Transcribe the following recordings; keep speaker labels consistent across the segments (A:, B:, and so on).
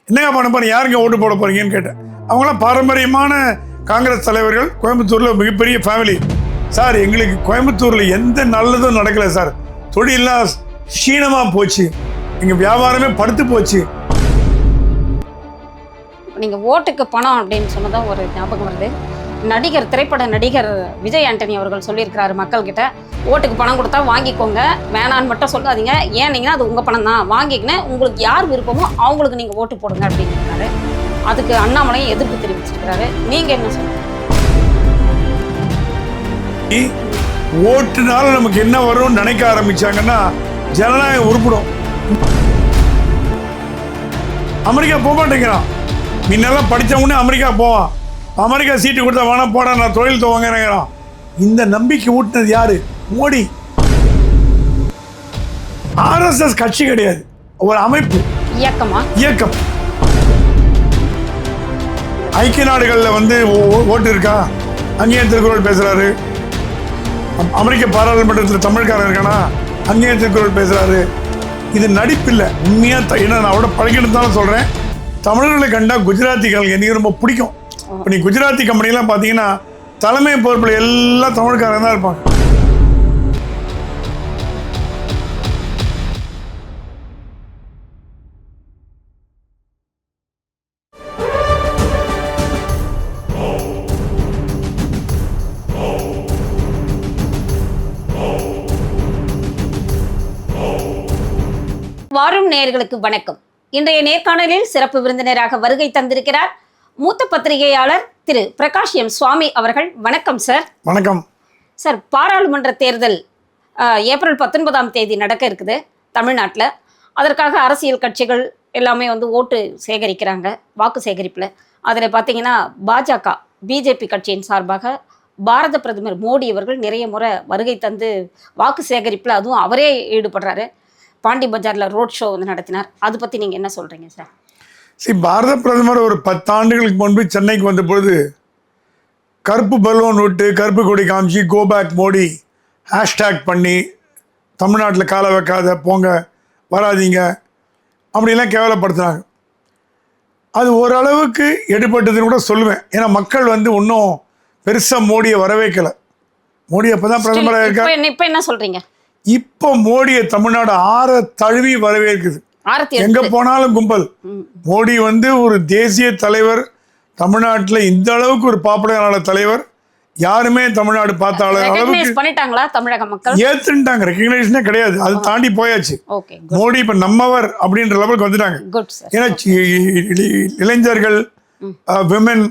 A: என்னங்க பண்ண போறீங்க, யாருங்க ஓட்டு போட போறீங்கன்னு கேட்டேன். அவங்களாம் பாரம்பரியமான காங்கிரஸ் தலைவர்கள், கோயம்புத்தூரில் மிகப்பெரிய ஃபேமிலி. சார் எங்களுக்கு கோயம்புத்தூரில் எந்த நல்லதும் நடக்கலை சார், தொழிலாம் க்ஷீணமாக போச்சு, எங்கள் வியாபாரமே படுத்து போச்சு.
B: நீங்கள் ஓட்டுக்கு பணம் அப்படின்னு சொன்னதான் ஒரு ஞாபகம் வருது. நடிகர், திரைப்பட நடிகர் விஜய் ஆண்டனி அவர்கள் சொல்லியிருக்கிறாரு மக்கள்கிட்ட, ஓட்டுக்கு பணம் கொடுத்தா வாங்கிக்கோங்க, வேணான்னு மட்டும் சொல்லாதீங்க, ஏன்னீங்கன்னா அது உங்கள் பணம் தான், வாங்கிக்கின்னு உங்களுக்கு யார் விருப்பமோ அவங்களுக்கு நீங்கள் ஓட்டு போடுங்க அப்படிங்கிறாரு. அதுக்கு அண்ணாமலையும் எதிர்ப்பு தெரிவிச்சிருக்கிறாரு. நீங்கள் என்ன சொல்லுங்க?
A: ஓட்டுனால நமக்கு என்ன வரும்னு நினைக்க ஆரம்பிச்சாங்கன்னா ஜனநாயகம் உருப்படும். அமெரிக்கா போக மாட்டேங்கிறான். முன்னெல்லாம் படித்தவொடனே அமெரிக்கா போவான், அமெரிக்கா சீட்டு கொடுத்தா வேணா போட, நான் தொழில் துவங்கிறான். இந்த நம்பிக்கை ஊட்டினது யாரு? மோடி. ஆர்எஸ்எஸ் கட்சி கிடையாது, ஒரு அமைப்பு, இயக்கம். ஐக்கிய நாடுகளில் ஓட்டு இருக்கா? அங்கேயும் திருக்குறள் பேசுறாரு. அமெரிக்க பாராளுமன்றத்தில் தமிழ்காரன் இருக்கானா? அங்கேயும் திருக்குறள் பேசுறாரு. இது நடிப்பில்லை, உண்மையா. ஏன்னா நான் அவட பழகிட்டு சொல்றேன், தமிழர்களை கண்டா குஜராத்திகள் எனக்கு ரொம்ப பிடிக்கும். இப்போ நீ குஜராத்தி கம்பெனிலாம் பார்த்தீங்கன்னா தலைமை பொறுப்பில் எல்லாம் தமிழ்காரங்க தான் இருப்பாங்க.
B: வாரும் நேயர்களுக்கு வணக்கம். இன்றைய நேர்காணலில் சிறப்பு விருந்தினராக வருகை தந்திருக்கிறார் மூத்த பத்திரிகையாளர் திரு பிரகாஷ் எம் சுவாமி அவர்கள். வணக்கம் சார்.
A: வணக்கம்
B: சார். பாராளுமன்ற தேர்தல் ஏப்ரல் 19ஆம் தேதி நடக்க இருக்குது தமிழ்நாட்டில். அதற்காக அரசியல் கட்சிகள் எல்லாமே ஓட்டு சேகரிக்கிறாங்க, வாக்கு சேகரிப்பில். அதில் பார்த்தீங்கன்னா பாஜக, பிஜேபி கட்சியின் சார்பாக பாரத பிரதமர் மோடி அவர்கள் நிறைய முறை வருகை தந்து வாக்கு சேகரிப்பில் அதுவும் அவரே ஈடுபடுறாரு. பாண்டி பஜாரில் ரோட் ஷோ நடத்தினார். அதை பற்றி நீங்கள் என்ன சொல்கிறீங்க சார்?
A: பாரத பிரதமர் ஒரு 10 ஆண்டுகளுக்கு முன்பு சென்னைக்கு வந்த பொழுது கருப்பு பலூன் விட்டு, கருப்பு கொடி காமிச்சு, கோ பேக் மோடி ஹேஷ்டேக் பண்ணி, தமிழ்நாட்டில் காலை வைக்காத, போங்க, வராதிங்க அப்படிலாம் கேவலப்படுத்துனாங்க. அது ஓரளவுக்கு எடுபட்டதுன்னு கூட சொல்லுவேன். ஏன்னா மக்கள் இன்னும் பெருசாக மோடியை வரவேற்கலை. மோடி அப்போ தான் பிரதமராக இருக்கார்.
B: இப்போ என்ன சொல்கிறீங்க?
A: இப்போ மோடியை தமிழ்நாடு ஆற தழுவி வரவேற்குது. எங்க போனாலும் கும்பல். மோடி ஒரு தேசிய தலைவர், தமிழ்நாட்டில் இந்த அளவுக்கு ஒரு பாப்புலரான தலைவர் யாருமே தமிழ்நாடு பார்த்த அளவுக்கு
B: பண்ணிட்டாங்களா தமிழக மக்கள்?
A: ஏத்துட்டாங்க. ரெகக்னைசேஷனே கிடையாது, அது தாண்டி போயாச்சு. மோடி இப்ப நம்மவர் அப்படின்ற லெவலுக்கு வந்துட்டாங்க. ஏன்னா இளைஞர்கள், விமன்,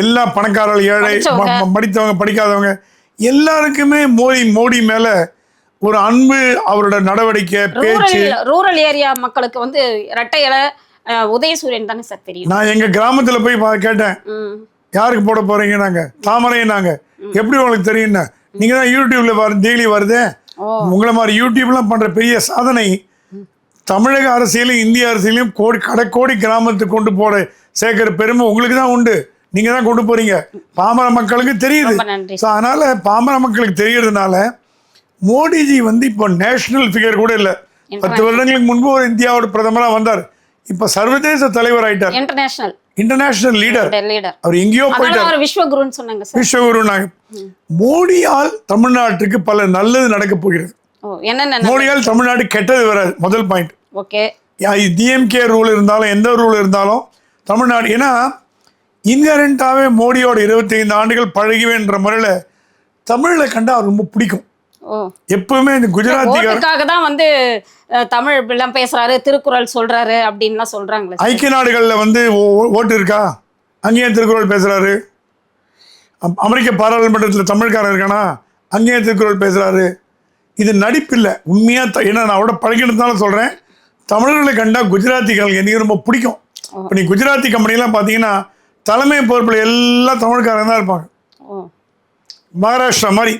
A: எல்லா பணக்காரர்கள், ஏழை, படித்தவங்க, படிக்காதவங்க எல்லாருக்குமே மோடி மேல ஒரு அன்பு, அவரோட நடவடிக்கை, பேச்சு.
B: ரூரல் ஏரியா மக்களுக்கு இரட்டை இலை உதயசூரியன் தானே சார் தெரியும்.
A: நான் எங்க கிராமத்துல போய் கேட்டேன், யாருக்கு போட போறீங்க? நாங்க தாமரை. நாங்க எப்படி உங்களுக்கு தெரியும்? நீங்க தான் யூடியூப்ல டெய்லி வருதே. உங்களை மாதிரி யூடியூப்லாம் பண்ற பெரிய சாதனை தமிழக அரசியலும் இந்திய அரசியலையும் கோடி கிராமத்துக்கு கொண்டு போற சேர்க்கிற பெருமை உங்களுக்கு தான் உண்டு. நீங்க தான் கொண்டு போறீங்க. பாமர மக்களுக்கு தெரியுது. அதனால பாமர மக்களுக்கு தெரியறதுனால மோடிஜி இப்போ நேஷனல் ஃபிகர் கூட இல்லை. 10 வருடங்களுக்கு முன்பு ஒரு இந்தியாவோட பிரதமராக வந்தார். இப்போ சர்வதேச தலைவர் ஆயிட்டார், இன்டர்நேஷனல் லீடர். அவர் எங்கேயோ போயிட்டார்,
B: விஸ்வகுருன்னு சொன்னாங்க.
A: விஸ்வகுரு. மோடியால் தமிழ்நாட்டுக்கு பல நல்லது நடக்க போகிறது. மோடியால் தமிழ்நாடு கெட்டது வராது. முதல் பாயிண்ட். டிஎம்கே ரூல் இருந்தாலும் எந்த ரூல் இருந்தாலும் தமிழ்நாடு, ஏன்னா இன்ஹரண்டாவே மோடியோட 25 ஆண்டுகள் பழகிவேன்ற முறையில் தமிழில் கண்டா அவர் ரொம்ப பிடிக்கும். எப்பவுமே இந்த குஜராத்திக்காக
B: தான் தமிழ் எல்லாம் பேசுறாரு, திருக்குறள் சொல்றாரு அப்படின்லாம் சொல்றாங்க.
A: ஐக்கிய நாடுகளில் ஓட்டு இருக்கா? அங்கேயும் திருக்குறள் பேசுறாரு. அமெரிக்க பாராளுமன்றத்தில் தமிழ்காரன் இருக்கானா? அங்கேயும் திருக்குறள் பேசுறாரு. இது நடிப்பில்லை, உண்மையா. ஏன்னா நான் அவட பழகிட்டு சொல்றேன், தமிழர்களை கண்டா குஜராத்திகள் எனக்கு ரொம்ப பிடிக்கும். இப்போ நீ குஜராத்தி கம்பெனிலாம் பார்த்தீங்கன்னா தலைமை பொறுப்பில் எல்லாம் தமிழ்காரங்க தான் இருப்பாங்க, மகாராஷ்டிரா மாதிரி.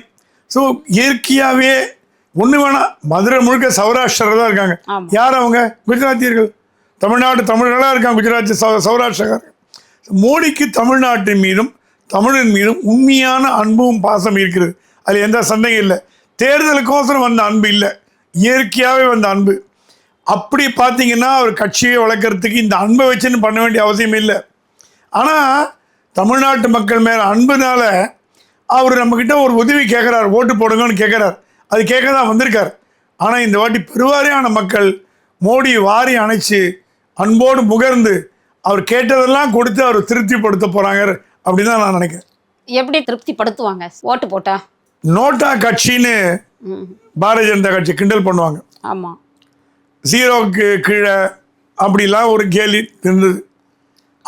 A: ஸோ இயற்கையாகவே ஒன்று வேணாம், மதுரை முழுக்க சௌராஷ்டிரர் தான் இருக்காங்க. யார் அவங்க? குஜராத்தியர்கள். தமிழ்நாடு தமிழர்களாக இருக்காங்க, குஜராத்தி சௌராஷ்டிரர். மோடிக்கு தமிழ்நாட்டின் மீதும் தமிழின் மீதும் உண்மையான அன்பும் பாசம் இருக்கிறது. அதில் எந்த சந்தேகம் இல்லை. தேர்தலுக்கோசரம் வந்த அன்பு இல்லை, இயற்கையாகவே வந்த அன்பு. அப்படி பார்த்தீங்கன்னா அவர் கட்சியை வளர்க்கறதுக்கு இந்த அன்பை வச்சுன்னு பண்ண வேண்டிய அவசியம் இல்லை. ஆனால் தமிழ்நாட்டு மக்கள் மேலே அன்புனால அவர் நம்மக்கிட்ட ஒரு உதவி கேட்குறார், ஓட்டு போடுங்கன்னு கேட்குறார். அது கேட்க தான் வந்திருக்கார். ஆனால் இந்த வாட்டி பெருவாரியான மக்கள் மோடி வாரி அணைச்சு அன்போடு முகர்ந்து அவர் கேட்டதெல்லாம் கொடுத்து அவர் திருப்திப்படுத்த போகிறாங்க அப்படின்னு தான் நான் நினைக்கிறேன்.
B: எப்படி திருப்திப்படுத்துவாங்க ஓட்டு போட்டா?
A: நோட்டா கட்சின்னு பாரதிய ஜனதா கட்சி கிண்டல் பண்ணுவாங்க.
B: ஆமாம்,
A: ஜீரோவுக்கு கீழே அப்படிலாம் ஒரு கேள்வி இருந்தது.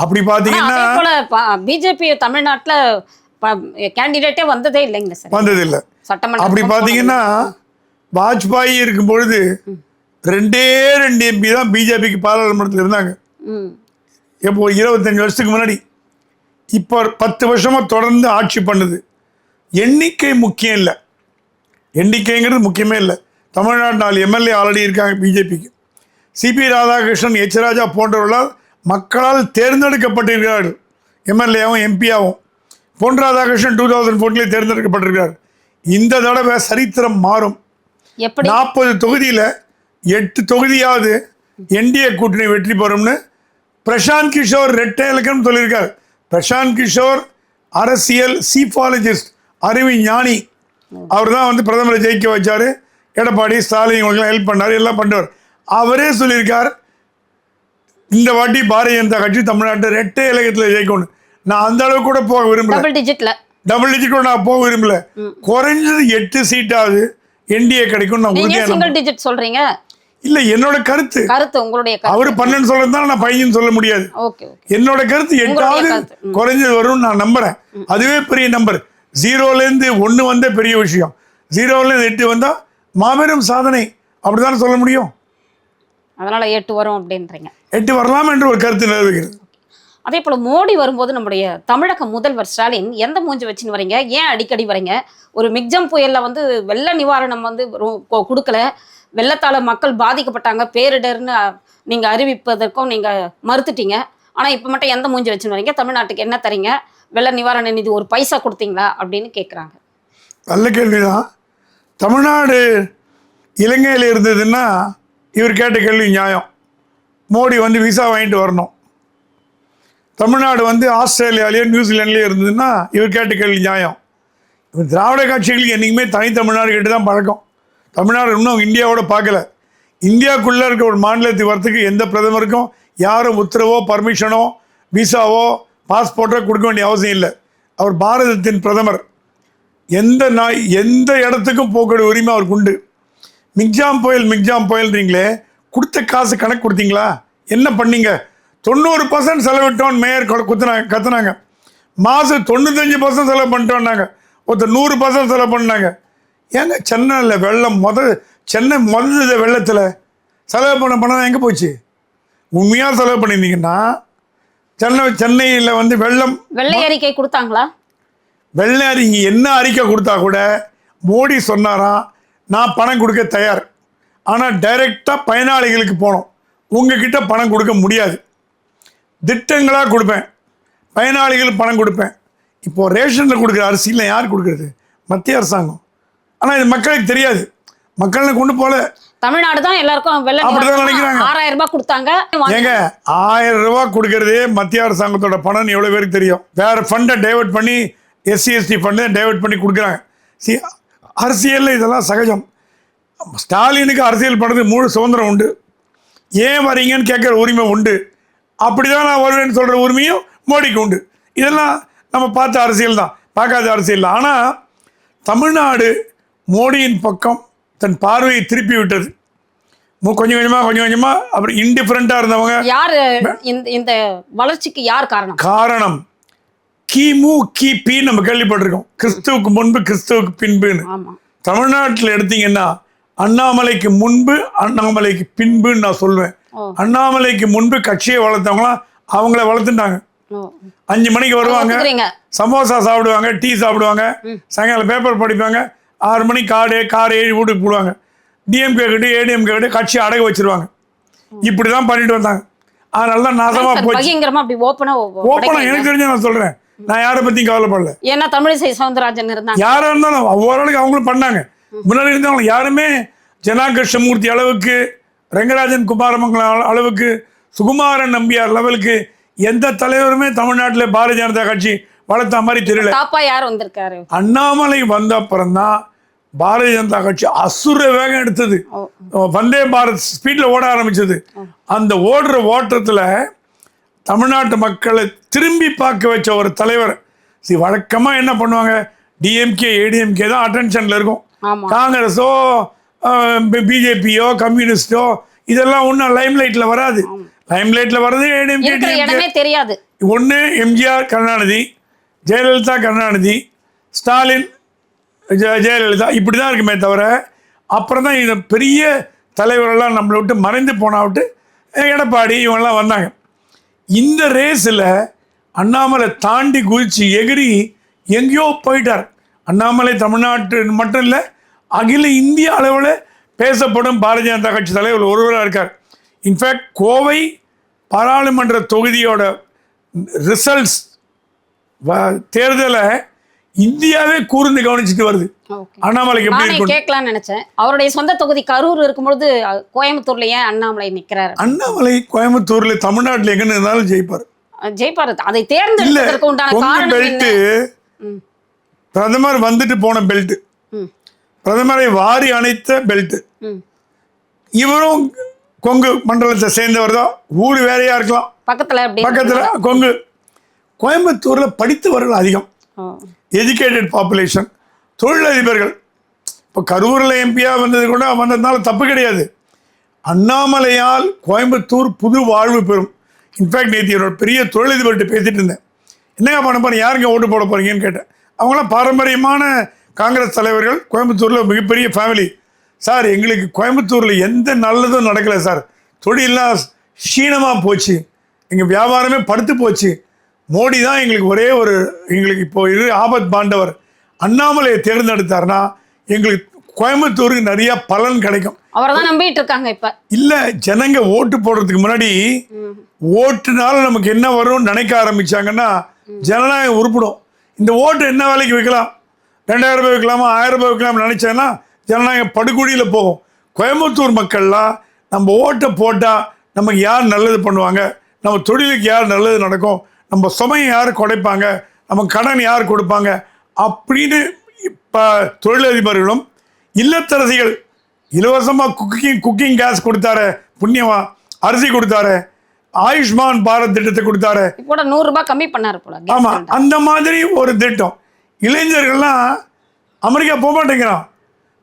A: அப்படி பார்த்தீங்கன்னா
B: பிஜேபி தமிழ்நாட்டில் கேண்டிடேட்டே வந்ததே இல்லைங்க சார்,
A: வந்ததில்லை.
B: சட்டமன்ற
A: அப்படி பார்த்தீங்கன்னா வாஜ்பாய் இருக்கும் பொழுது 2 எம்பி தான் பிஜேபிக்கு பாராளுமன்றத்தில் இருந்தாங்க. எப்போ 25 வருஷத்துக்கு முன்னாடி. இப்போ 10 வருஷமாக தொடர்ந்து ஆட்சி பண்ணுது. எண்ணிக்கை முக்கியம் இல்லை, எண்ணிக்கைங்கிறது முக்கியமே இல்லை. தமிழ்நாடு 4 எம்எல்ஏ ஆல்ரெடி இருக்காங்க பிஜேபிக்கு. சிபி ராதாகிருஷ்ணன், எச் ராஜா போன்றவர்களால் மக்களால் தேர்ந்தெடுக்கப்பட்டிருக்கிறார்கள். எம்எல்ஏவும் எம்பியாகவும். பொன் ராதாகிருஷ்ணன் 2014 தேர்ந்தெடுக்கப்பட்டிருக்கிறார். இந்த தடவை சரித்திரம் மாறும். 40 தொகுதியில் 8 தொகுதியாவது என்டிஏ கூட்டணி வெற்றி பெறும்னு பிரசாந்த் கிஷோர் ரெட்டை இலக்கணம் சொல்லியிருக்கார். பிரசாந்த் கிஷோர் அரசியல் சீஃபாலஜிஸ்ட், அறிவிஞானி. அவர் தான் வந்து பிரதமரை ஜெயிக்க வச்சார். எடப்பாடி, ஸ்டாலின் இவங்களுக்கெல்லாம் ஹெல்ப் பண்ணார், எல்லாம் பண்ணுவார். அவரே சொல்லியிருக்கார் இந்த வாட்டி பாரதிய ஜனதா கட்சி தமிழ்நாட்டில் ரெட்டை இலக்கத்தில் ஜெயிக்கணும். நான் அந்த அளவுக்கு கூட போக விரும்பல, டபுள் டிஜிட் கூட நான் போக விரும்பல. குறைஞ்சது 8 சீட்டாவது என்டிஏ கிடைக்கும் நான் உறுதியாக
B: சொல்றீங்க.
A: இல்ல, என்னோட கருத்து
B: உங்களுடைய
A: அவரு 12 சொல்றதுனால நான் 15 சொல்ல முடியாது. என்னோட கருத்து 8ஆவது குறைஞ்சது வரும் நான் நம்புறேன். அதுவே பெரிய நம்பர். 0லேருந்து 1 வந்தே பெரிய விஷயம். 0லேருந்து 8 வந்தா மாபெரும் சாதனை, அப்படிதான் சொல்ல முடியும்.
B: அதனால 8 வரும் அப்படின்றீங்க.
A: 8 வரலாம் என்று ஒரு கருத்து நிலவுகிறது.
B: அதே போல மோடி வரும்போது நம்முடைய தமிழக முதல்வர் ஸ்டாலின் எந்த மூஞ்சி வச்சுன்னு வரீங்க, ஏன் அடிக்கடி வரீங்க? ஒரு மிக்ஜம் புயல்ல வந்து வெள்ள நிவாரணம் வந்து கொடுக்கல, வெள்ளத்தால மக்கள் பாதிக்கப்பட்டாங்க, பேரிடர்னு நீங்க அறிவிப்பதற்கும் நீங்க மறுத்துட்டீங்க. ஆனா இப்ப மட்டும் எந்த மூஞ்சி வச்சுன்னு வரீங்க? தமிழ்நாட்டுக்கு என்ன தரீங்க? வெள்ள நிவாரண நிதி ஒரு பைசா கொடுத்தீங்களா அப்படின்னு கேட்குறாங்க.
A: நல்ல கேள்விதான். தமிழ்நாடு இலங்கையில் இருந்ததுன்னா இவர் கேட்ட கேள்வி நியாயம். மோடி வந்து விசா வாங்கிட்டு வரணும். தமிழ்நாடு வந்து ஆஸ்திரேலியாலேயோ நியூசிலாண்ட்லேயோ இருந்ததுன்னா இவர் கேட்ட கேள்வி நியாயம். இவர் திராவிட கட்சிகளுக்கு என்றைக்குமே தனி தமிழ்நாடு கேட்டு தான் பழக்கம். தமிழ்நாடு இன்னும் இந்தியாவோட பார்க்கல. இந்தியாவுக்குள்ளே இருக்க ஒரு மாநிலத்துக்கு வரத்துக்கு எந்த பிரதமருக்கும் யாரும் உத்தரவோ பர்மிஷனோ விசாவோ பாஸ்போர்ட்டோ கொடுக்க வேண்டிய அவசியம் இல்லை. அவர் பாரதத்தின் பிரதமர். எந்த இடத்துக்கும் போகக்கூடிய உரிமை அவருக்கு உண்டு. மிக்ஜாம் புயல்ன்றீங்களே, கொடுத்த காசு கணக்கு கொடுத்தீங்களா? என்ன பண்ணீங்க? 90% செலவிட்டோம் மேயர் கத்துனாங்க. மாதம் 95% செலவு பண்ணிட்டோம்னாங்க. ஒருத்தர் 100% செலவு பண்ணாங்க. ஏங்க சென்னையில் வெள்ளம் சென்னை வெள்ளத்தில் செலவு பண்ண பணம் எங்கே போச்சு? உண்மையாக செலவு பண்ணியிருந்தீங்கன்னா சென்னையில் வந்து
B: வெள்ளை அறிக்கை கொடுத்தாங்களா?
A: வெள்ளை அறிக்கை என்ன அறிக்கை கொடுத்தா கூட மோடி சொன்னாராம், நான் பணம் கொடுக்க தயார், ஆனால் டைரெக்டாக பயனாளிகளுக்கு போகணும், உங்ககிட்ட பணம் கொடுக்க முடியாது, திட்டங்களாக கொடுப்பேன், பயனாளிகள் பணம் கொடுப்பேன். இப்போது ரேஷனில் கொடுக்குற அரிசியில் யார் கொடுக்குறது? மத்திய அரசாங்கம். ஆனால் இது மக்களுக்கு தெரியாது. மக்கள் கொண்டு போல
B: தமிழ்நாடு தான் எல்லாருக்கும்
A: அப்படிதான் நினைக்கிறாங்க.
B: 6000 ரூபாய் கொடுத்தாங்க.
A: ஏங்க 1000 ரூபாய் கொடுக்கறதே மத்திய அரசாங்கத்தோட பணம் எவ்வளோ பேருக்கு தெரியும்? வேற ஃபண்டை டைவெர்ட் பண்ணி SC/ST ஃபண்டை டைவெர்ட் பண்ணி கொடுக்குறாங்க. அரசியலில் இதெல்லாம் சகஜம். ஸ்டாலினுக்கு அரசியல் பண்ணுறது முழு சுதந்திரம் உண்டு. ஏன் வரீங்கன்னு கேட்குற உரிமை உண்டு. அப்படி தான் நான் வருவேன்னு சொல்கிற உரிமையும் மோடிக்கு உண்டு. இதெல்லாம் நம்ம பார்த்த அரசியல் தான், பார்க்காத அரசியல். ஆனால் தமிழ்நாடு மோடியின் பக்கம் தன் பார்வையை திருப்பி விட்டது. கொஞ்சம் கொஞ்சமாக அப்புறம் இன்டிஃபரண்டாக இருந்தவங்க.
B: யார் இந்த வளர்ச்சிக்கு யார் காரணம்? கிபி நம்ம கேள்விப்பட்டிருக்கோம். கிறிஸ்துவுக்கு முன்பு கிறிஸ்துவுக்கு பின்புன்னு. தமிழ்நாட்டில் எடுத்தீங்கன்னா அண்ணாமலைக்கு முன்பு அண்ணாமலைக்கு பின்புன்னு நான் சொல்லுவேன். அண்ணாமலைக்கு முன்பு கட்சியை வளர்த்தவங்களாம் அவங்கள வளர்த்துட்டாங்க. 5 மணிக்கு வருவாங்க, சமோசா சாப்பிடுவாங்க, டீ சாப்பிடுவாங்க, சாயங்காலம் பேப்பர் படிப்பாங்க, 6 மணிக்கு கார் ஏறி வீட்டுக்கு போடுவாங்க. டிஎம்கே கிட்ட ஏடிஎம்கே கிட்ட கட்சி அடகு வச்சிருவாங்க. இப்படி தான் பண்ணிட்டு வந்தாங்க. அதனால தான் நாசமாக போச்சு. ஓப்பனா எனக்கு தெரிஞ்ச நான் சொல்கிறேன். நான் யாரை பற்றியும் கவலைப்படல. ஏன்னா தமிழிசை சவுந்தரராஜன் இருந்தாங்க.
A: யாராக இருந்தாலும் ஓரளவுக்கு அவங்களும் பண்ணாங்க. முன்னாடி இருந்தவங்க யாருமே ஜனா கிருஷ்ணமூர்த்தி அளவுக்கு ரெங்கராஜன் குமாரமங்கலம் அளவுக்கு, சுகுமாரன் நம்பியார் லெவலுக்கு எந்த தலைவருமே தமிழ்நாட்டில் பாரதிய ஜனதா கட்சி வளர்த்த மாதிரி தெரியல.
B: டாப்பா யார் வந்திருக்காரு?
A: அண்ணாமலை வந்த அப்புறம்தான் பாரதிய ஜனதா கட்சி அசுர வேகம் எடுத்தது. வந்தே பாரத் ஸ்பீட்ல ஓட ஆரம்பிச்சது. அந்த ஓடுற ஓட்டத்துல தமிழ்நாட்டு மக்களை திரும்பி பார்க்க வச்ச ஒரு தலைவர். வழக்கமா என்ன பண்ணுவாங்க, டிஎம்கே ஏடிஎம்கே தான் அட்டென்ஷன்ல இருக்கும். காங்கிரஸோ பிஜேபியோ கம்யூனிஸ்டோ இதெல்லாம் ஒன்றும் லைம் லைட்ல வராது. லைம் லைட்ல வர்றது ஏடிஎம்கே
B: தெரியாது.
A: ஒன்று எம்ஜிஆர் கருணாநிதி, ஜெயலலிதா கருணாநிதி, ஸ்டாலின் ஜெயலலிதா, இப்படி தான் இருக்குமே தவிர அப்புறம் தான் இந்த பெரிய தலைவரெல்லாம் நம்மளை விட்டு மறைந்து போனா விட்டு எடப்பாடி இவங்கெல்லாம் வந்தாங்க. இந்த ரேஸில் அண்ணாமலை தாண்டி குதிச்சு எகிரி எங்கேயோ போயிட்டார். அண்ணாமலை தமிழ்நாட்டு மட்டும் இல்லை, அகில இந்திய அளவில் பேசப்படும் பாரதிய ஜனதா கட்சி தலைவர் ஒருவராக இருக்கார். இன்ஃபேக்ட் கோவை பாராளுமன்ற தொகுதியோட ரிசல்ட்ஸ் தேர்தலை இந்தியாவே கூர்ந்து கவனிச்சுட்டு வருது. அண்ணாமலைக்கு எப்படி
B: கேட்கலாம்னு நினைச்சேன். அவருடைய சொந்த தொகுதி கரூர் இருக்கும்பொழுது கோயம்புத்தூர்ல ஏன் அண்ணாமலை நிக்கிறாரு?
A: அண்ணாமலை கோயம்புத்தூர்ல தமிழ்நாட்டில் எங்கன்னு இருந்தாலும் ஜெயிப்பார்.
B: அதை தேர்ந்தெடுப்பதற்கு உண்டான காரணம் என்ன?
A: பிரதமர் வந்துட்டு போன பெல்ட், பிரதமரை வாரி அணைத்த பெல்ட். இவரும் கொங்கு மண்டலத்தை சேர்ந்தவர் தான். ஊர் வேறையா இருக்கலாம், பக்கத்துல கொங்கு. கோயம்புத்தூர்ல படித்தவர்கள் அதிகம், எஜுகேட்டட் பாப்புலேஷன், தொழிலதிபர்கள். இப்போ கரூரில் எம்பியாக வந்தது கூட வந்ததுனால தப்பு கிடையாது. அண்ணாமலையால் கோயம்புத்தூர் புது வாழ்வு பெறும். இன்ஃபேக்ட் நேற்று என்னோட பெரிய தொழிலதிபர்கிட்ட பேசிட்டு இருந்தேன். என்னங்க பண்ண போறீங்க, யாருங்க ஓட்டு போட போறீங்கன்னு கேட்டேன். அவங்களாம் பாரம்பரியமான காங்கிரஸ் தலைவர்கள், கோயம்புத்தூரில் மிகப்பெரிய ஃபேமிலி. சார், எங்களுக்கு கோயம்புத்தூரில் எந்த நல்லதும் நடக்கலை சார். தொழிலெலாம் க்ஷீணமாக போச்சு, எங்கள் வியாபாரமே படுத்து போச்சு. மோடி தான் எங்களுக்கு ஒரே ஒரு எங்களுக்கு இப்போ ஆபத் பாண்டவர். அண்ணாமலையை தேர்ந்தெடுத்தார்னா எங்களுக்கு கோயம்புத்தூருக்கு நிறைய பலன் கிடைக்கும்.
B: அவர்தான் நம்பிட்டு இருக்காங்க. இப்ப
A: இல்ல, ஜனங்க ஓட்டு போடுறதுக்கு முன்னாடி ஓட்டுனால நமக்கு என்ன வரும்னு நினைக்க ஆரம்பிச்சாங்கன்னா ஜனநாயகம் உருப்பிடும். இந்த ஓட்டு என்ன வேலைக்கு வைக்கலாம், 2000 ரூபாய் வைக்கலாமா, 1000 ரூபாய் வைக்கலாம்னு நினைச்சேன்னா ஜனநாயகம் படுகொடியில் போகும். கோயம்புத்தூர் மக்கள்லாம் நம்ம ஓட்டை போட்டால் நமக்கு யார் நல்லது பண்ணுவாங்க, நம்ம தொழிலுக்கு யார் நல்லது நடக்கும், நம்ம சுமையை யார் குறைப்பாங்க, நம்ம கடன் யார் கொடுப்பாங்க அப்படின்னு இப்போ தொழிலதிபர்களும் இல்லத்தரசிகள் இலவசமாக குக்கிங் கேஸ் கொடுத்தாரு, புண்ணியமா அரிசி கொடுத்தாரு, ஆயுஷ்மான் பாரத் திட்டத்தை கொடுத்தாரு,
B: கூட 100 ரூபாய் கம்மி பண்ணாரு போல.
A: ஆமா, அந்த மாதிரி ஒரு திட்டம். இளைஞர்கள்லாம் அமெரிக்கா போக மாட்டேங்கிறான்.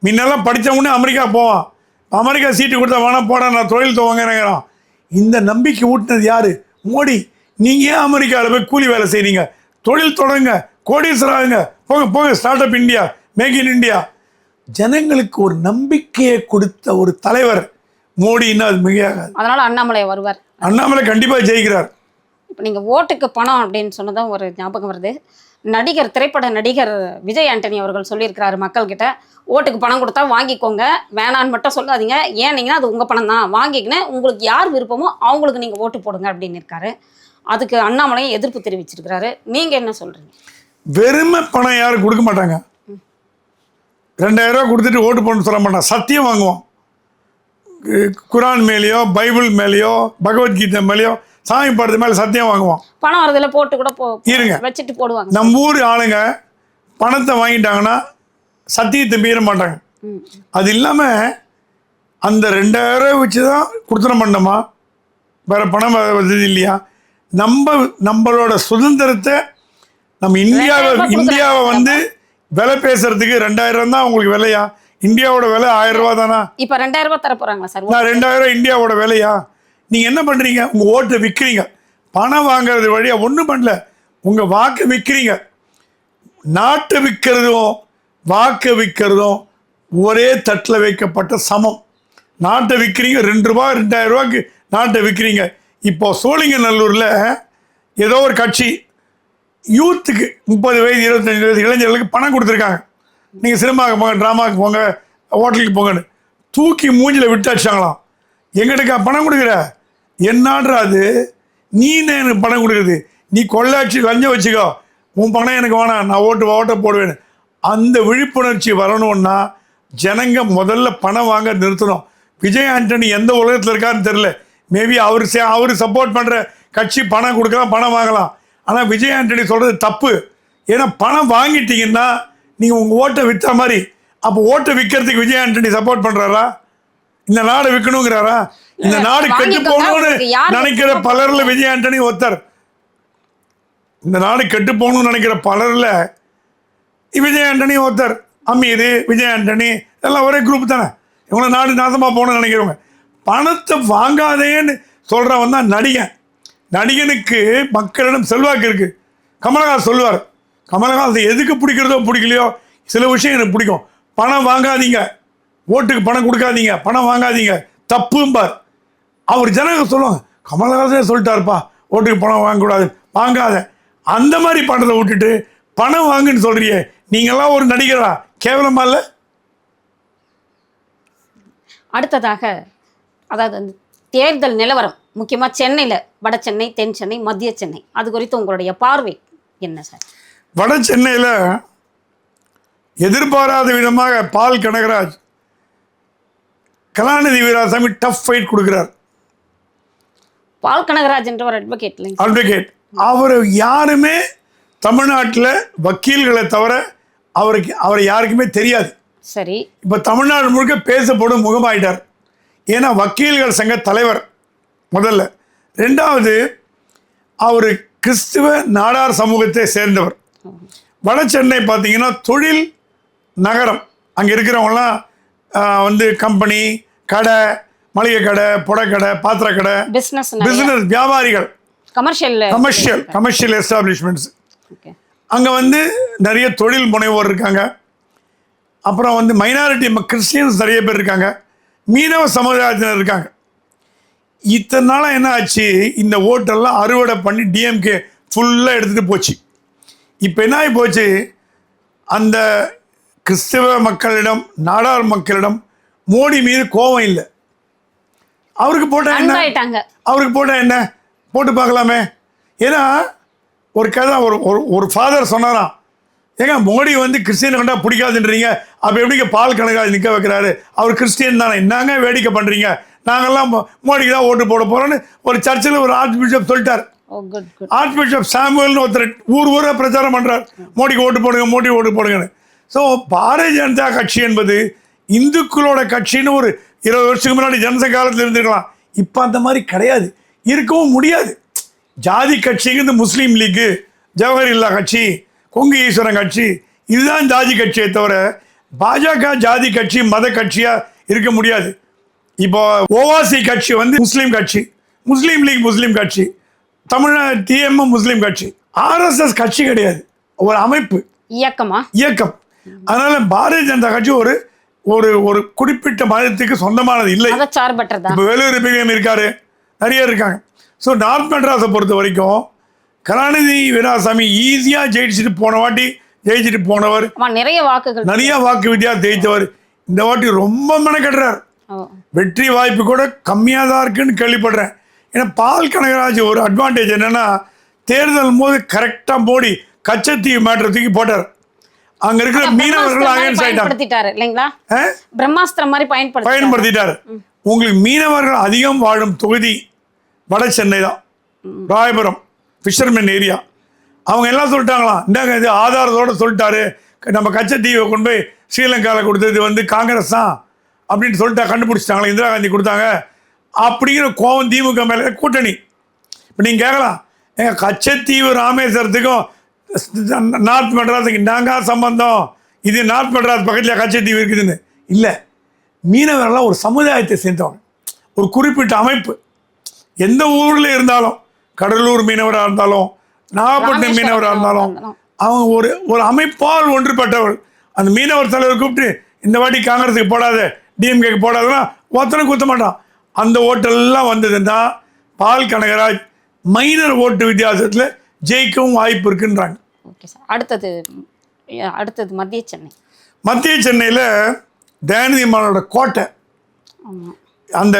A: முன்னெல்லாம் படித்தவொடனே அமெரிக்கா போவான். அமெரிக்கா சீட்டு கொடுத்தா வேணா போட, நான் தொழில் துவங்குறேங்கிறான். இந்த நம்பிக்கை ஊட்டினது யாரு? மோடி. நீங்க ஏன் அமெரிக்காவில் போய் கூலி வேலை செய்றீங்க? தொழில் தொடங்க, கோடீஸ்வராங்க, போங்க போங்க, start up India, make in India. ஜனங்களுக்கு ஒரு நம்பிக்கையை கொடுத்த ஒரு தலைவர் மோடின்னா அது மிகையாகாது.
B: அதனால அண்ணாமலை வருவார்.
A: அண்ணாமலை கண்டிப்பா ஜெயிக்கிறார்.
B: இப்போ நீங்க ஓட்டுக்கு பணம் அப்படின்னு சொன்னதான் ஒரு ஞாபகம் வருது. திரைப்பட நடிகர் விஜய் ஆண்டனி அவர்கள் சொல்லியிருக்கிறாரு மக்கள்கிட்ட, ஓட்டுக்கு பணம் கொடுத்தா வாங்கிக்கோங்க, வேணான்னு மட்டும் சொல்லாதீங்க, ஏன்னீங்கன்னா அது உங்கள் பணம் தான், வாங்கிக்கினேன் உங்களுக்கு யார் விருப்பமோ அவங்களுக்கு நீங்கள் ஓட்டு போடுங்க அப்படின்னு இருக்காரு. அதுக்கு அண்ணாமலையும் எதிர்ப்பு தெரிவிச்சிருக்கிறாரு. நீங்கள் என்ன சொல்கிறீங்க?
A: வெறுமை பணம் யாரும் கொடுக்க மாட்டாங்க. 2000 ரூபா கொடுத்துட்டு ஓட்டு போடணும்னு சொல்ல மாட்டான், சத்தியம் வாங்குவான். குரான் மேலேயோ, பைபிள் மேலேயோ, பகவத்கீதை மேலேயோ, சாமி படத்து மேலே சத்தியம் வாங்குவான்.
B: பணம் வரதுல போட்டு கூட
A: இருங்க
B: வச்சுட்டு போடுவாங்க.
A: நம்ம ஊர் ஆளுங்க பணத்தை வாங்கிட்டாங்கன்னா சத்தியத்தை மீற மாட்டாங்க. அது இல்லாமல் அந்த 2000 ரூபாய் வச்சு தான் கொடுத்துட மாட்டோமா, வேற பணம் வசதி இல்லையா? நம்மளோட சுதந்திரத்தை நம்ம இந்தியாவை வந்து விலை பேசுறதுக்கு 2000 தான் உங்களுக்கு விலையா? இந்தியாவோட விலை 1000 ரூபா தானா?
B: இப்போ 2000 ரூபாய் தர போறாங்களா சார்?
A: நான் 2000 இந்தியாவோட விலையா? நீங்க என்ன பண்றீங்க? உங்க ஓட்டை விற்கிறீங்க. பணம் வாங்குறது வழியா ஒன்றும் பண்ணல, உங்க வாக்கு விற்கிறீங்க. நாட்டை விற்கிறதும் வாக்கு விற்கிறதும் ஒரே தட்டில் வைக்கப்பட்ட சமம். நாட்டை விற்கிறீங்க, 2 ரூபாய் 2000 ரூபாய்க்கு நாட்டை விற்கிறீங்க. இப்போ சோழிங்கநல்லூரில் ஏதோ ஒரு கட்சி யூத்துக்கு 30 வயது 25 வயது இளைஞர்களுக்கு பணம் கொடுத்துருக்காங்க. நீங்கள் சினிமாவுக்கு போங்க, ட்ராமாவுக்கு போங்க, ஹோட்டலுக்கு போங்கன்னு தூக்கி மூஞ்சில் விட்டாச்சாங்களாம். எங்கிட்டக்கா பணம் கொடுக்குற? என்னாடுறா அது? நீ எனக்கு பணம் கொடுக்குறது? நீ கொள்ளாட்சி லஞ்சம் வச்சுக்கோ, உன் பணம் எனக்கு வேணாம், நான் ஓட்ட போடுவேன்னு. அந்த விழிப்புணர்ச்சி வரணும்னா ஜனங்க முதல்ல பணம் வாங்க நிறுத்தணும். விஜய் ஆண்டனி எந்த உலகத்தில் இருக்காருன்னு தெரியல. மேபி அவர் சப்போர்ட் பண்ணுற கட்சி பணம் கொடுக்கலாம், பணம் வாங்கலாம். ஆனால் விஜய் ஆண்டனி சொல்கிறது தப்பு. ஏன்னா பணம் வாங்கிட்டீங்கன்னா நீங்கள் உங்கள் ஓட்டை விற்ற மாதிரி. அப்போ ஓட்டை விற்கிறதுக்கு விஜய் ஆண்டனி சப்போர்ட் பண்ணுறாரா? இந்த நாடு விற்கணுங்கிறாரா? இந்த நாடு கெட்டு போகணும்னு நினைக்கிற பலரில் விஜய் ஆண்டனி ஒருத்தர். இந்த நாடு கெட்டு போகணும்னு நினைக்கிற பலரில் விஜய் ஆண்டனி ஒருத்தர். அமீர், விஜய் ஆண்டனி எல்லாம் ஒரே குரூப் தானே. இவங்கள நாடு நாசமாக போகணும்னு நினைக்கிறவங்க. பணத்தை வாங்காதேன்னு சொல்கிறவன் தான் நடிகன். நடிகனுக்கு மக்களிடம் செல்வாக்கு இருக்குது. கமலஹாசன் சொல்லுவார், கமலஹாசன் எதுக்கு பிடிக்கிறதோ பிடிக்கலையோ சில விஷயம் எனக்கு பிடிக்கும். பணம் வாங்காதீங்க, ஓட்டுக்கு பணம் கொடுக்காதீங்க, பணம் வாங்காதீங்க, தப்பும்பார். அவர் ஜனங்க சொல்லுவாங்க, கமலஹாசனே சொல்லிட்டாருப்பா ஓட்டுக்கு பணம் வாங்கக்கூடாது, வாங்காத. அந்த மாதிரி பணத்தை விட்டுட்டு பணம் வாங்குன்னு சொல்றியே, நீங்களாம் ஒரு நடிகரா? கேவலமா இல்லை?
B: அடுத்ததாக அதாவது அந்த தேர்தல் நிலவரம் முக்கியமாக சென்னையில், வட சென்னை, தென் சென்னை, மத்திய சென்னை, அது குறித்து உங்களுடைய பார்வை என்ன சார்?
A: வட சென்னையில் எதிர்பாராத விதமாக பால் கனகராஜ் கலாநிதி வீராசாமி டஃப் ஃபைட் கொடுக்குறார்.
B: பால் கனகராஜ் என்ற ஒரு
A: அட்வொகேட். அவர் யாருமே தமிழ்நாட்டில் வக்கீல்களை தவிர அவரை யாருக்குமே தெரியாது.
B: சரி,
A: இப்போ தமிழ்நாடு முழுக்க பேசப்படும் முகமாயிட்டார். ஏன்னா வக்கீல்கள் சங்க தலைவர் முதல்ல. ரெண்டாவது, அவர் கிறிஸ்துவ நாடார் சமூகத்தை சேர்ந்தவர். வட சென்னை பார்த்தீங்கன்னா தொழில் நகரம். அங்கே இருக்கிறவங்களாம் கம்பெனி, கடை, மளிகை கடை, புடக்கடை, பாத்திரக்கடை, பிஸ்னஸ் வியாபாரிகள், கமர்ஷியல் எஸ்டாப்ளிஷ்மெண்ட்ஸ். அங்கே நிறைய தொழில் முனைவோர் இருக்காங்க. அப்புறம் மைனாரிட்டி கிறிஸ்டியன்ஸ் நிறைய பேர் இருக்காங்க. மீனவ சமுதாயத்தினர் இருக்காங்க. இத்தனை நாளாக என்ன ஆச்சு, இந்த ஓட்டெல்லாம் அறுவடை பண்ணி டிஎம்கே ஃபுல்லாக எடுத்துகிட்டு போச்சு. இப்போ என்ன ஆகி போச்சு, அந்த கிறிஸ்தவ மக்களிடம், நாடார் மக்களிடம் மோடி மீது கோபம் இல்லை. அவருக்கு போட்டால் என்ன போட்டு பார்க்கலாமே. ஏன்னா ஒரு கதை, ஒரு ஃபாதர் சொன்னாராம், ஏங்க மோடி கிறிஸ்டியனை கண்டா பிடிக்காதுன்றீங்க, அப்போ எப்படிங்க பால் கனகராஜ் நிற்க வைக்கிறாரு, அவர் கிறிஸ்டியன் தானே, என்னங்க வேடிக்கை பண்ணுறீங்க, நாங்கள்லாம் மோடிக்கு தான் ஓட்டு போட போகிறோன்னு ஒரு சர்ச்சில் ஒரு ஆர்ச் பிஷப் சொல்லிட்டார். ஆர்ச் பிஷப் சாமுவேல்னு ஒருத்தர் ஊராக பிரச்சாரம் பண்ணுறார், மோடிக்கு ஓட்டு போடுங்க, மோடி ஓட்டு போடுங்கன்னு. ஸோ பாரதிய ஜனதா கட்சி என்பது இந்துக்களோட கட்சின்னு ஒரு 20 வருஷத்துக்கு முன்னாடி ஜனசங்க காலத்தில் இருந்துருக்கலாம். இப்போ அந்த மாதிரி கிடையாது, இருக்கவும் முடியாது. ஜாதி கட்சிங்கிறது முஸ்லீம் லீக்கு, ஜவஹர்லா கட்சி, கொங்கு ஈஸ்வரன் கட்சி, இதுதான் ஜாதி கட்சியை தவிர பாஜக ஜாதி கட்சி மத கட்சியாக இருக்க முடியாது. இப்போ ஓவாசி கட்சி முஸ்லீம் கட்சி, முஸ்லீம் லீக் முஸ்லீம் கட்சி, தமிழ்நாடு டிஎம்எம் முஸ்லீம் கட்சி. ஆர்எஸ்எஸ் கட்சி கிடையாது, ஒரு அமைப்பு, இயக்கம். அதனால பாரதிய ஜனதா கட்சி ஒரு ஒரு குறிப்பிட்ட மதத்துக்கு சொந்தமானது இல்லை. இப்போ வேலூர் பிரியம் இருக்காரு, நிறைய இருக்காங்க. ஸோ நார்த் மெட்ராஸை பொறுத்த வரைக்கும் கலாநிதி வீராசாமி ஈஸியாக ஜெயிச்சுட்டு போனவர், நிறைய வாக்கு வித்தியாசம் ஜெயித்தவர். இந்த வாட்டி ரொம்ப மெனக்கட்டுறார். வெற்றி வாய்ப்பு கூட கம்மியாக தான் இருக்குன்னு கேள்விப்படுறேன். ஏன்னா பால் கனகராஜ் ஒரு அட்வான்டேஜ் என்னன்னா, தேர்தல் போது கரெக்டாக மோடி கச்சத்தீவு மேட்டரை தூக்கி போட்டார். அங்க இருக்கிற மீனவர்கள் பயன்படுத்திட்டாரு. உங்களுக்கு மீனவர்கள் அதிகம் வாழும் தொகுதி வட சென்னை தான், ராயபுரம் ஃபிஷர்மேன் ஏரியா. அவங்க எல்லாம் சொல்லிட்டாங்களாம், இந்தாங்க இது ஆதாரத்தோடு சொல்லிட்டாரு, நம்ம கச்சத்தீவை கொண்டு போய் ஸ்ரீலங்காவில் கொடுத்தது காங்கிரஸ் தான் அப்படின்னு சொல்லிட்டா, கண்டுபிடிச்சிட்டாங்களா, இந்திரா காந்தி கொடுத்தாங்க அப்படிங்கிற கோவம் திமுக மேலே கூட்டணி. இப்போ நீங்கள் கேட்கலாம், கச்சத்தீவு ராமேஸ்வரத்துக்கும் நார்த் மெட்ராஸுக்கு நாங்கள் சம்பந்தம், இது நார்த் மெட்ராஸ் பக்கத்தில் கச்சத்தீவு இருக்குதுன்னு இல்லை. மீனவர்கள்லாம் ஒரு சமுதாயத்தை சேர்ந்தவங்க, ஒரு குறிப்பிட்ட அமைப்பு. எந்த ஊரில் இருந்தாலும், கடலூர் மீனவராக இருந்தாலும், நாகப்பட்டினம் மீனவராக இருந்தாலும், அவங்க ஒரு அமைப்பால் ஒன்றுபட்டவர்கள். அந்த மீனவர் தலைவர் கூப்பிட்டு இந்த வாட்டி காங்கிரஸுக்கு போடாத, டிஎம்கேக்கு போடாதுன்னா ஒருத்தனை குத்த மாட்டான். அந்த ஓட்டெல்லாம் வந்ததுன்னா பால் கனகராஜ் மைனர் ஓட்டு வித்தியாசத்தில் ஜெயிக்கவும் வாய்ப்பு இருக்குன்றாங்க.
B: Okay sir. அடுத்தது
A: மத்திய சென்னையில் தயாநிதி மாறனோட கோட்டை. அந்த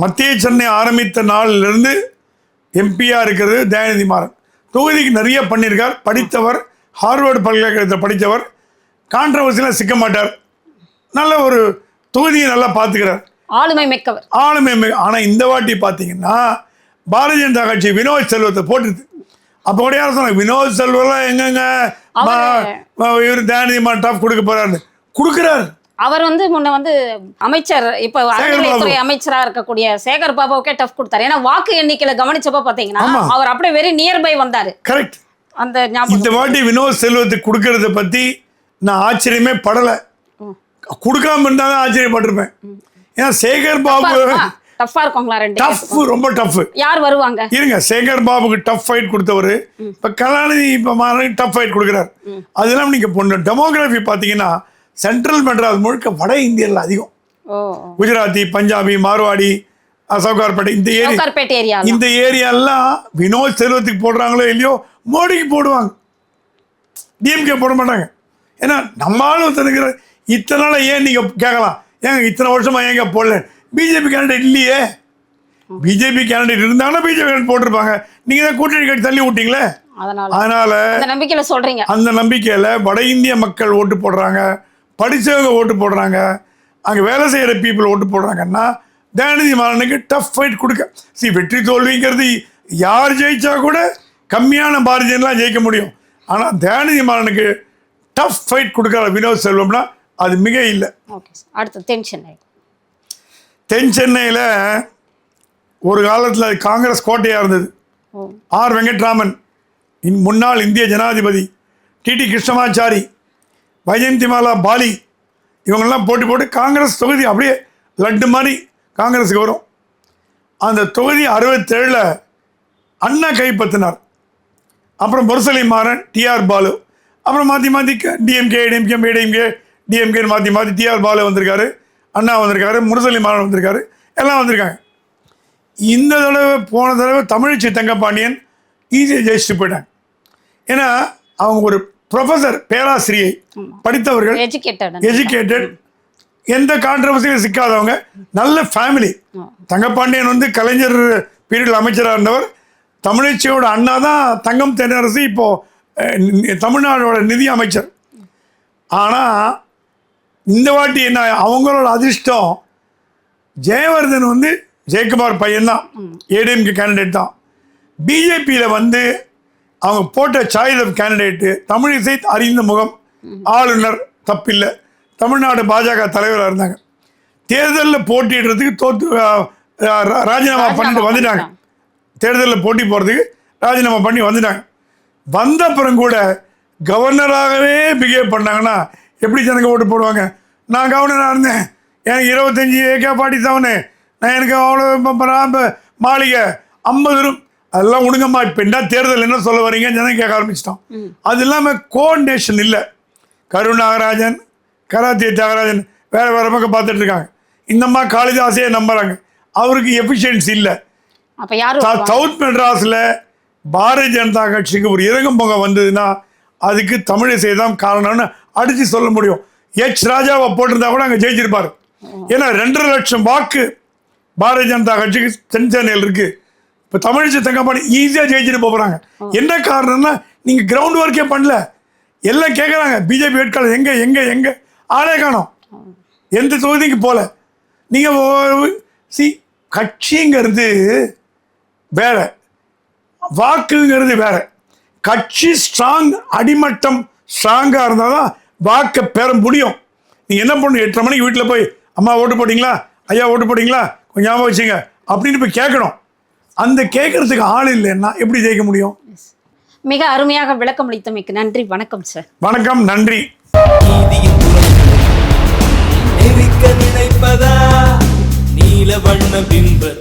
A: மத்திய சென்னை ஆரம்பித்த நாளிலிருந்து எம்பியாக இருக்கிறது தயாநிதி மாறன். தொகுதிக்கு நிறைய பண்ணியிருக்கார், படித்தவர், ஹார்வர்டு பல்கலைக்கழகத்தில் படித்தவர், கான்ட்ரவர்சியெலாம் சிக்க மாட்டார், நல்ல ஒரு தொகுதியை நல்லா பார்த்துக்கிறார்.
B: ஆளுமை மிக்கவர்.
A: ஆனா இந்த வாட்டி பாத்தீங்கன்னா பாரதிய ஜனதா கட்சி வினோத் செல்வத்தை போட்டுது. அப்போ கூட யாரும் சொன்னாங்க வினோத் செல்வம் எங்கங்க இவர் தயாநிதி டஃப் கொடுக்க போறாரு, கொடுக்குறாரு.
B: அவர் முன்ன அமைச்சர், இப்ப அறநிலையத்துறை அமைச்சரா இருக்கக்கூடிய சேகர் பாபுக்கே டஃப் கொடுத்தாரு. ஏன்னா வாக்கு எண்ணிக்கையில கவனிச்சப்ப பாத்தீங்கன்னா அவர் அப்படியே வெரி நியர்பை வந்தாரு.
A: கரெக்ட்.
B: அந்த
A: இந்த வாட்டி வினோத் செல்வத்துக்கு கொடுக்கறத பத்தி நான் ஆச்சரியமே படல. கொடுக்காம இருந்தாலும் ஆச்சரியப்பட்டிருப்பேன். ஏன்னா சேகர் பாபு
B: டஃப்பா இருக்குங்களா? ரெண்டு
A: டஃப், ரொம்ப டஃப்.
B: யார் வருவாங்க?
A: இருங்க, சேகர் பாபுக்கு டஃப் ஃபைட் கொடுத்தவரு இப்ப கலாநிதி இப்ப டஃப் ஃபைட் கொடுக்குறாரு. அதெல்லாம் நீங்க பொண்ணு டெமோகிராஃபி பாத்தீங்கன்னா சென்ட்ரல் மெட்ராஸ் முழுக்க வட இந்தியர்ல அதிகம். குஜராத்தி, பஞ்சாபி, மார்வாடி, சவுகார்பேட்டை இந்த ஏரியாலாம் வினோத் செல்வத்துக்கு போடுறாங்களோ இல்லையோ மோடிக்கு போடுவாங்க, டிஎம்கே போட மாட்டாங்க. ஏன்னா நம்மளும் தெரிகிற இத்தனை நாள ஏன் நீங்க கேட்கலாம், ஏங்க இத்தனை வருஷமா ஏங்க போடல? பிஜேபி கேண்டிடேட் இல்லையே. பிஜேபி கேண்டிடேட் இருந்தாங்கன்னா பிஜேபி கேண்டிடேட் போட்டிருப்பாங்க. நீங்க தான் கூட்டணி கட்சி தள்ளி விட்டீங்களே. அதனால
B: நம்பிக்கையில சொல்றீங்க.
A: அந்த நம்பிக்கையில வட இந்திய மக்கள் ஓட்டு போடுறாங்க, படிச்சவங்க ஓட்டு போடுறாங்க, அங்க வேலை செய்யற பீப்புள் ஓட்டு போடுறாங்கன்னா தயாநிதி மாறனுக்கு டஃப் ஃபைட் கொடுக்க. வெற்றி தோல்விங்கிறது யார் ஜெயிச்சா கூட கம்மியான பாரதியன்லாம் ஜெயிக்க முடியும். ஆனா தயாநிதி மாறனுக்கு டஃப் ஃபைட் கொடுக்குற வினோத் செல்வம்னா அது மிக இல்லை.
B: அடுத்து
A: தென் சென்னையில் ஒரு காலத்தில் காங்கிரஸ் கோட்டையாக இருந்தது. ஆர் வெங்கட்ராமன், முன்னாள் இந்திய ஜனாதிபதி, டிடி கிருஷ்ணமாச்சாரி, வைஜெயந்திமாலா பாலி, இவங்கெல்லாம் போட்டு காங்கிரஸ் தொகுதி அப்படியே லட்டு மாதிரி காங்கிரஸுக்கு வரும். அந்த தொகுதி 67 அண்ணா கைப்பற்றினார். அப்புறம் முரசொலி மாறன், டிஆர் பாலு, அப்புறம் மாற்றி டிஎம்கே டிஎம்கேன்னு மாற்றி டிஆர் பாலு வந்திருக்காரு, அண்ணா வந்திருக்காரு, முரசொலி மாறன் வந்திருக்காரு, எல்லாம் வந்திருக்காங்க. இந்த போன தடவை தமிழிச்சி தங்கப்பாண்டியன் ஈஸியாக ஜெயிச்சுட்டு போயிட்டாங்க. ஏன்னா அவங்க ஒரு ப்ரொஃபஸர், பேராசிரியை, படித்தவர்கள், எஜுகேட்டட், எந்த கான்ட்ரவர்சியும் சிக்காதவங்க, நல்ல ஃபேமிலி. தங்கப்பாண்டியன் கலைஞர் பீரியடில் அமைச்சராக இருந்தவர். தமிழிச்சியோட அண்ணா தான் தங்கம் தென்னரசு, இப்போ தமிழ்நாடோட நிதி அமைச்சர். ஆனால் இந்த வாட்டி என்ன, அவங்களோட அதிர்ஷ்டம் ஜெயவர்தன் ஜெயக்குமார் பையன்தான், ஏடிஎம்கே கேண்டிடேட் தான். பிஜேபியில் அவங்க போட்ட சாய்ஸ் ஆஃப் கேண்டிடேட்டு தமிழிசை அறிந்த முகம், ஆளுநர், தப்பில்லை, தமிழ்நாடு பாஜக தலைவராக இருந்தாங்க. தேர்தலில் போட்டிடுறதுக்கு ராஜினாமா பண்ணிட்டு வந்துட்டாங்க. தேர்தலில் போட்டி போகிறதுக்கு ராஜினாமா பண்ணி வந்துட்டாங்க. வந்த அப்புறம் கூட கவர்னராகவே பிஹேவ் பண்ணாங்கன்னா எப்படி ஜனங்க ஓட்டு போடுவாங்க? நான் கவர்னராக இருந்தேன், எனக்கு 25 AK 47, நான் எனக்கு அவ்வளோ மாளிகை 50 அதெல்லாம் உடுங்கம்மா. இப்போ என்ன தேர்தல் என்ன சொல்ல வரீங்க ஜனங்க கேட்க ஆரம்பிச்சிட்டோம். அது இல்லாமல் கோஆர்டினேஷன் இல்லை. கருண் நாகராஜன், கராத்தே தியாகராஜன் வேறு பக்கம் பார்த்துட்டு இருக்காங்க. இந்தம்மா காளிதாசையே நம்புறாங்க, அவருக்கு எஃபிஷியன்சி இல்லை. சவுத் மெட்ராஸில் பாரதிய ஜனதா கட்சிக்கு ஒரு இறங்கும் பொங்க வந்ததுன்னா அதுக்கு தமிழிசை தான் காரணம்னு அடித்து சொல்ல முடியும். எச் ராஜாவை போட்டிருந்தா கூட அங்கே ஜெயிச்சிருப்பார். ஏன்னா 2.5 லட்சம் வாக்கு பாரதிய ஜனதா கட்சிக்கு தென் சென்னையில் இருக்கு. இப்போ தமிழிசை தங்கப்பாண்டி ஈஸியாக ஜெயிச்சுட்டு போகிறாங்க. என்ன காரணம்னா நீங்கள் கிரவுண்ட் ஒர்க்கே பண்ணல. எல்லாம் கேட்குறாங்க பிஜேபி வேட்பாளர் எங்கே எங்கே எங்கே ஆளே காணோம், எந்த தொகுதிக்கு போகல. நீங்கள் கட்சிங்கிறது வேற, வாக்குங்கிறது வேற. கட்சி ஸ்ட்ராங், அடிமட்டம் ஸ்ட்ராங்காக இருந்தால் தான் வாக்கை பெற முடியும். நீங்கள் என்ன பண்ணணும், 8:30 மணிக்கு வீட்டில் போய் அம்மா ஓட்டு போட்டிங்களா, ஐயா ஓட்டு போட்டிங்களா, கொஞ்சம் ஞாபகம் வச்சுங்க அப்படின்னு போய் கேட்கணும். அந்த கேட்கறதுக்கு ஆள் இல்லைன்னா எப்படி ஜெயிக்க முடியும்?
B: மிக அருமையாக விளக்கம் அளித்தமைக்கு நன்றி. வணக்கம் சார்.
A: வணக்கம், நன்றி.
C: நினைப்பதா நீல வண்ண பிம்ப